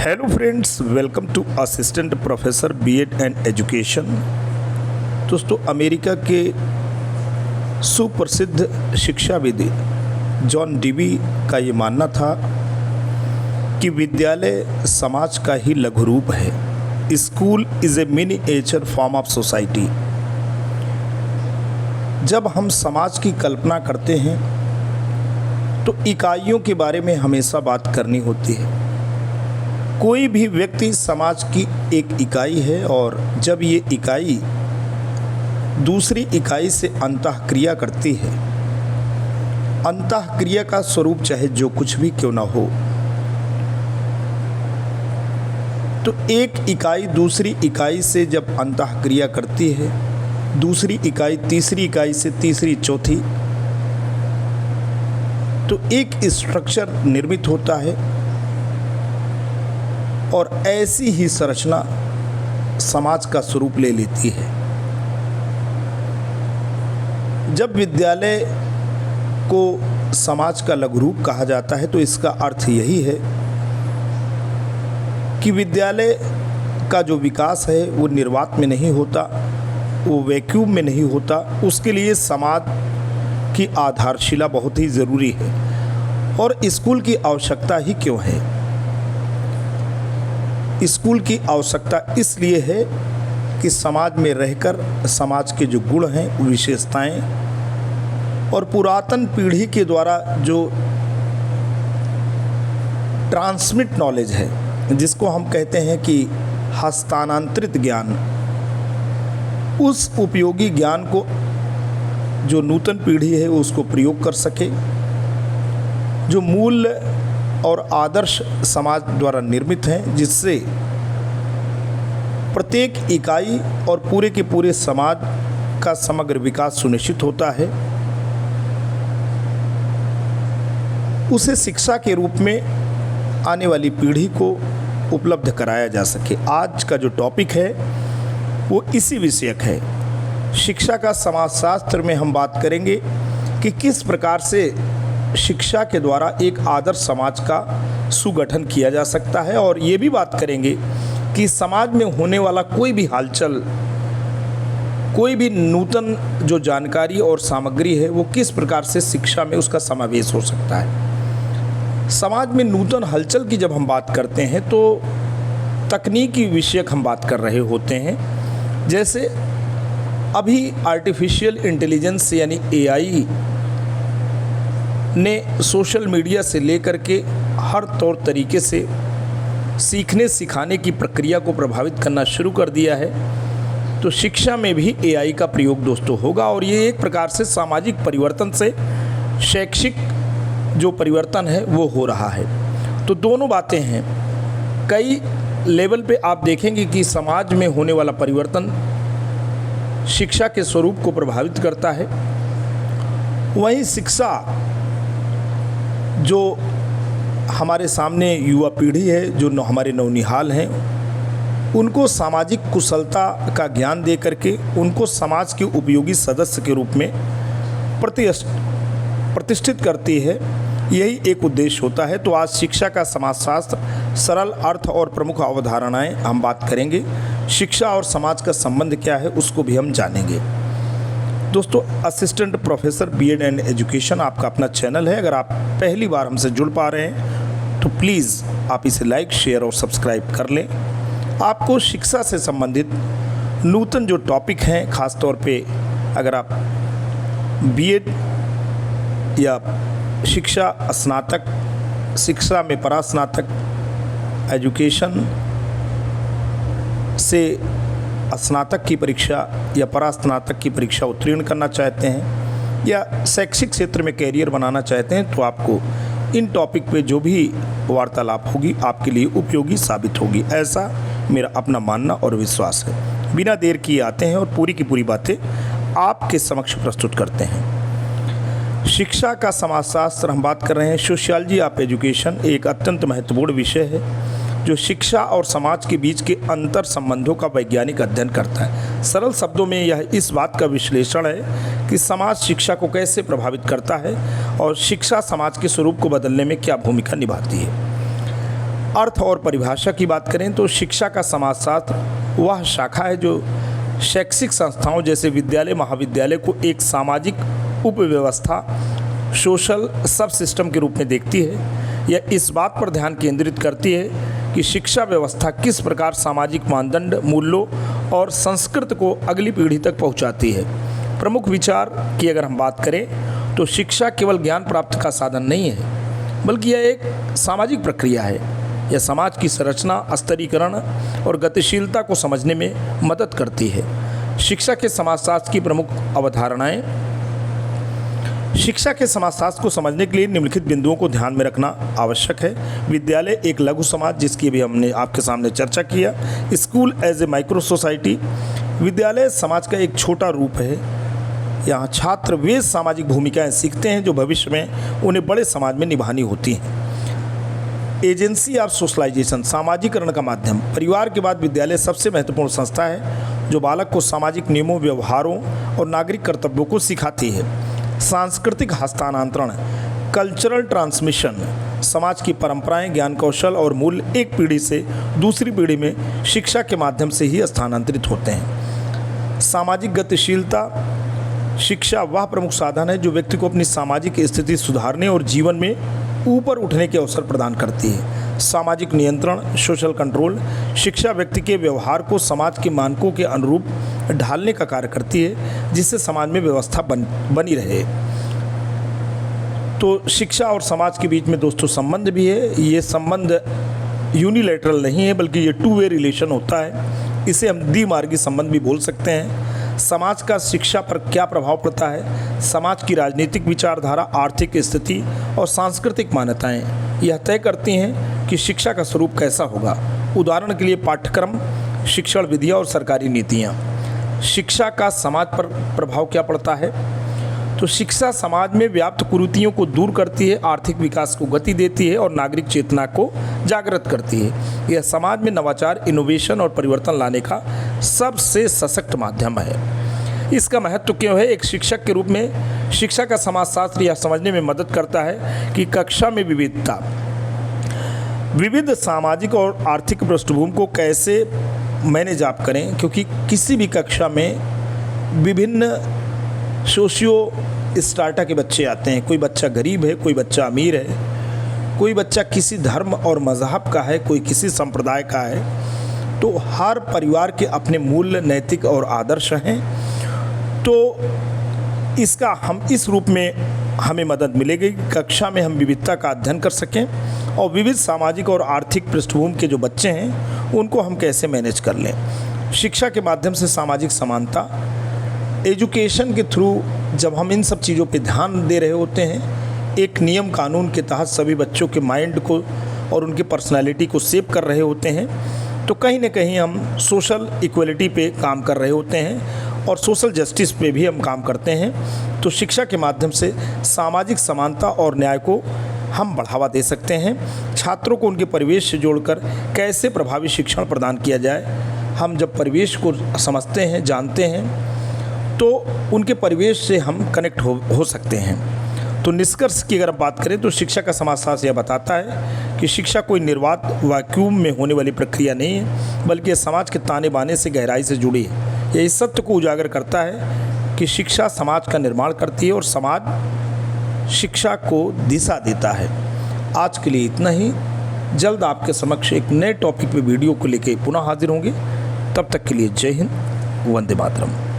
Hello friends, welcome to assistant professor B Ed and education. दोस्तों, America के सुप्रसिद्ध शिक्षाविद जॉन डीवी का ये मानना था कि विद्यालय समाज का ही लघु रूप है। School is a miniature form of society. जब हम समाज की कल्पना करते हैं तो इकाइयों के बारे में हमेशा बात करनी होती है। कोई भी व्यक्ति समाज की एक इकाई है और जब ये इकाई दूसरी इकाई से अंतःक्रिया करती है, अंतःक्रिया का स्वरूप चाहे जो कुछ भी क्यों ना हो, तो एक इकाई दूसरी इकाई से जब अंतःक्रिया करती है, दूसरी इकाई तीसरी इकाई से तीसरी चौथी, तो एक स्ट्रक्चर निर्मित होता है और ऐसी ही संरचना समाज का स्वरूप ले लेती है। जब विद्यालय को समाज का लघु रूप कहा जाता है तो इसका अर्थ यही है कि विद्यालय का जो विकास है वो निर्वात में नहीं होता, वो वैक्यूम में नहीं होता। उसके लिए समाज की आधारशिला बहुत ही ज़रूरी है। और स्कूल की आवश्यकता ही क्यों है? स्कूल की आवश्यकता इसलिए है कि समाज में रहकर समाज के जो गुण हैं, विशेषताएं और पुरातन पीढ़ी के द्वारा जो ट्रांसमिट नॉलेज है, जिसको हम कहते हैं कि हस्तांतरित ज्ञान, उस उपयोगी ज्ञान को जो नूतन पीढ़ी है उसको प्रयोग कर सके। जो मूल्य और आदर्श समाज द्वारा निर्मित हैं, जिससे प्रत्येक इकाई और पूरे के पूरे समाज का समग्र विकास सुनिश्चित होता है, उसे शिक्षा के रूप में आने वाली पीढ़ी को उपलब्ध कराया जा सके। आज का जो टॉपिक है वो इसी विषयक है। शिक्षा का समाजशास्त्र में हम बात करेंगे कि किस प्रकार से शिक्षा के द्वारा एक आदर्श समाज का सुगठन किया जा सकता है, और ये भी बात करेंगे कि समाज में होने वाला कोई भी हालचाल, कोई भी नूतन जो जानकारी और सामग्री है वो किस प्रकार से शिक्षा में उसका समावेश हो सकता है। समाज में नूतन हलचल की जब हम बात करते हैं तो तकनीकी विषयक हम बात कर रहे होते हैं। जैसे अभी आर्टिफिशियल इंटेलिजेंस यानी एआई ने सोशल मीडिया से लेकर के हर तौर तरीके से सीखने सिखाने की प्रक्रिया को प्रभावित करना शुरू कर दिया है। तो शिक्षा में भी एआई का प्रयोग दोस्तों होगा, और ये एक प्रकार से सामाजिक परिवर्तन से शैक्षिक जो परिवर्तन है वो हो रहा है। तो दोनों बातें हैं। कई लेवल पे आप देखेंगे कि समाज में होने वाला परिवर्तन शिक्षा के स्वरूप को प्रभावित करता है। वहीं शिक्षा जो हमारे सामने युवा पीढ़ी है, जो हमारे नौनिहाल हैं, उनको सामाजिक कुशलता का ज्ञान दे करके उनको समाज के उपयोगी सदस्य के रूप में प्रतिष्ठित करती है, यही एक उद्देश्य होता है। तो आज शिक्षा का समाजशास्त्र, सरल अर्थ और प्रमुख अवधारणाएं हम बात करेंगे। शिक्षा और समाज का संबंध क्या है उसको भी हम जानेंगे। दोस्तों, assistant professor B Ed and education आपका अपना चैनल है। अगर आप पहली बार हमसे जुड़ पा रहे हैं तो प्लीज़ आप इसे लाइक, शेयर और सब्सक्राइब कर लें। आपको शिक्षा से संबंधित नूतन जो टॉपिक हैं, ख़ास तौर पे अगर आप बीएड या शिक्षा स्नातक, शिक्षा में परास्नातक, एजुकेशन से स्नातक की परीक्षा या परास्नातक की परीक्षा उत्तीर्ण करना चाहते हैं या शैक्षिक क्षेत्र में कैरियर बनाना चाहते हैं, तो आपको इन टॉपिक पे जो भी वार्तालाप होगी आपके लिए उपयोगी साबित होगी, ऐसा मेरा अपना मानना और विश्वास है। बिना देर किए आते हैं और पूरी की पूरी बातें आपके समक्ष प्रस्तुत करते हैं। शिक्षा का समाजशास्त्र हम बात कर रहे हैं। सोशियोलॉजी ऑफ एजुकेशन एक अत्यंत महत्वपूर्ण विषय है जो शिक्षा और समाज के बीच के अंतर संबंधों का वैज्ञानिक अध्ययन करता है। सरल शब्दों में यह इस बात का विश्लेषण है कि समाज शिक्षा को कैसे प्रभावित करता है और शिक्षा समाज के स्वरूप को बदलने में क्या भूमिका निभाती है। अर्थ और परिभाषा की बात करें तो शिक्षा का समाजशास्त्र वह शाखा है जो शैक्षिक संस्थाओं जैसे विद्यालय महाविद्यालय को एक सामाजिक उपव्यवस्था सोशल सब सिस्टम के रूप में देखती है। यह इस बात पर ध्यान केंद्रित करती है कि शिक्षा व्यवस्था किस प्रकार सामाजिक मानदंड मूल्यों और संस्कृति को अगली पीढ़ी तक पहुंचाती है। प्रमुख विचार की अगर हम बात करें तो शिक्षा केवल ज्ञान प्राप्त का साधन नहीं है, बल्कि यह एक सामाजिक प्रक्रिया है। यह समाज की संरचना, स्तरीकरण और गतिशीलता को समझने में मदद करती है। शिक्षा के समाजशास्त्र की प्रमुख अवधारणाएं। शिक्षा के समाजशास्त्र को समझने के लिए निम्नलिखित बिंदुओं को ध्यान में रखना आवश्यक है। विद्यालय एक लघु समाज, जिसकी भी हमने आपके सामने चर्चा किया। School as a micro society. विद्यालय समाज का एक छोटा रूप है। यहाँ छात्र वे सामाजिक भूमिकाएं सीखते हैं जो भविष्य में उन्हें बड़े समाज में निभानी होती हैं। एजेंसी ऑफ सोशलाइजेशन, सामाजिकरण का माध्यम। परिवार के बाद विद्यालय सबसे महत्वपूर्ण संस्था है जो बालक को सामाजिक नियमों, व्यवहारों और नागरिक कर्तव्यों को सिखाती है। सांस्कृतिक हस्तांतरण, कल्चरल ट्रांसमिशन। समाज की परंपराएं, ज्ञान कौशल और मूल्य एक पीढ़ी से दूसरी पीढ़ी में शिक्षा के माध्यम से ही स्थानांतरित होते हैं। सामाजिक गतिशीलता। शिक्षा वह प्रमुख साधन है जो व्यक्ति को अपनी सामाजिक स्थिति सुधारने और जीवन में ऊपर उठने के अवसर प्रदान करती है। सामाजिक नियंत्रण, सोशल कंट्रोल। शिक्षा व्यक्ति के व्यवहार को समाज के मानकों के अनुरूप ढालने का कार्य करती है, जिससे समाज में व्यवस्था बनी रहे। तो शिक्षा और समाज के बीच में दोस्तों संबंध भी है। ये संबंध यूनिलैटरल नहीं है, बल्कि ये टू वे रिलेशन होता है। इसे हम द्विमार्गी संबंध भी बोल सकते हैं। समाज का शिक्षा पर क्या प्रभाव पड़ता है? समाज की राजनीतिक विचारधारा, आर्थिक स्थिति और सांस्कृतिक मान्यताएं यह तय करती हैं कि शिक्षा का स्वरूप कैसा होगा। उदाहरण के लिए पाठ्यक्रम, शिक्षण विधियाँ और सरकारी नीतियाँ। शिक्षा का समाज पर प्रभाव क्या पड़ता है? तो शिक्षा समाज में व्याप्त कुरीतियों को दूर करती है, आर्थिक विकास को गति देती है और नागरिक चेतना को जागृत करती है। यह समाज में नवाचार, इनोवेशन और परिवर्तन लाने का सबसे सशक्त माध्यम है। इसका महत्व क्यों है? एक शिक्षक के रूप में शिक्षा का समाजशास्त्र यह समझने में मदद करता है कि कक्षा में विविध सामाजिक और आर्थिक पृष्ठभूमि को कैसे मैनेज आप करें, क्योंकि किसी भी कक्षा में विभिन्न सोशियो स्टार्टा के बच्चे आते हैं। कोई बच्चा गरीब है, कोई बच्चा अमीर है, कोई बच्चा किसी धर्म और मज़हब का है, कोई किसी संप्रदाय का है। तो हर परिवार के अपने मूल्य, नैतिक और आदर्श हैं। तो इसका हम इस रूप में हमें मदद मिलेगी कि कक्षा में हम विविधता का अध्ययन कर सकें और विविध सामाजिक और आर्थिक पृष्ठभूमि के जो बच्चे हैं उनको हम कैसे मैनेज कर लें। शिक्षा के माध्यम से सामाजिक समानता। एजुकेशन के थ्रू जब हम इन सब चीज़ों पे ध्यान दे रहे होते हैं, एक नियम कानून के तहत सभी बच्चों के माइंड को और उनकी पर्सनालिटी को शेप कर रहे होते हैं, तो कहीं ना कहीं हम सोशल इक्वलिटी पे काम कर रहे होते हैं और सोशल जस्टिस पे भी हम काम करते हैं। तो शिक्षा के माध्यम से सामाजिक समानता और न्याय को हम बढ़ावा दे सकते हैं। छात्रों को उनके परिवेश से जोड़कर कैसे प्रभावी शिक्षण प्रदान किया जाए। हम जब परिवेश को समझते हैं, जानते हैं, तो उनके परिवेश से हम कनेक्ट हो सकते हैं। तो निष्कर्ष की अगर बात करें तो शिक्षा का समाजशास्त्र यह बताता है कि शिक्षा कोई निर्वात वैक्यूम में होने वाली प्रक्रिया नहीं है, बल्कि समाज के ताने बाने से गहराई से जुड़ी है। यह इस सत्य को उजागर करता है कि शिक्षा समाज का निर्माण करती है और समाज शिक्षा को दिशा देता है। आज के लिए इतना ही। जल्द आपके समक्ष एक नए टॉपिक पे वीडियो को लेकर पुनः हाजिर होंगे। तब तक के लिए जय हिंद, वंदे मातरम।